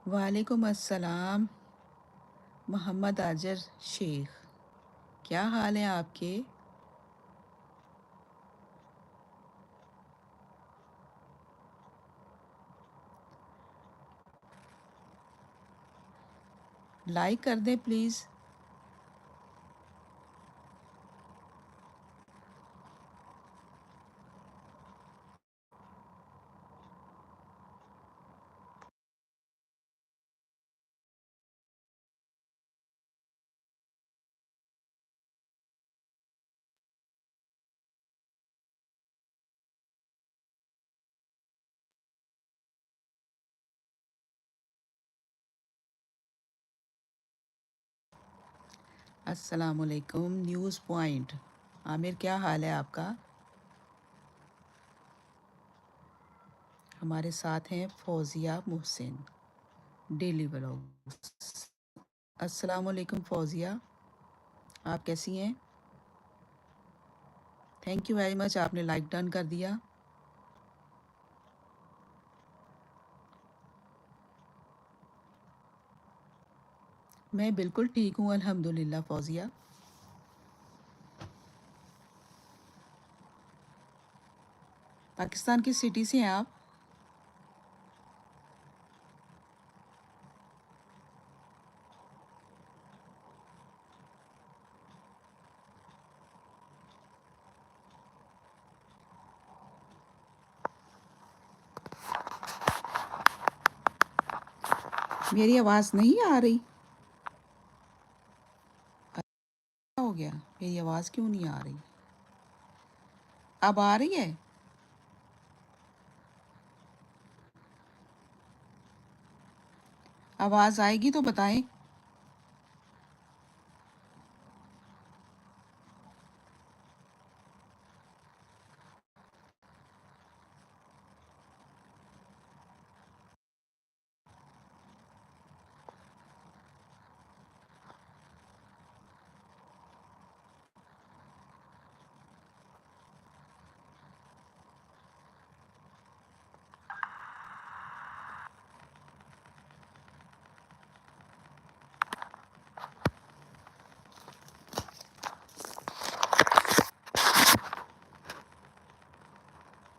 वालेकुम अस्सलाम। मोहम्मद आजर शेख, क्या हाल है आपके? लाइक कर दें प्लीज़। अस्सलामुअलैकुम। न्यूज़ पॉइंट, आमिर क्या हाल है आपका? हमारे साथ हैं फौजिया मोहसिन, डेली व्लॉग्स। अस्सलामुअलैकुम फौजिया, आप कैसी हैं? थैंक यू वेरी मच, आपने लाइक डन कर दिया। मैं बिल्कुल ठीक हूँ अल्हम्दुलिल्लाह फौजिया। पाकिस्तान की सिटी से हैं आप? मेरी आवाज़ नहीं आ रही? क्या हो गया, मेरी आवाज़ क्यों नहीं आ रही? अब आ रही है? आवाज़ आएगी तो बताएं।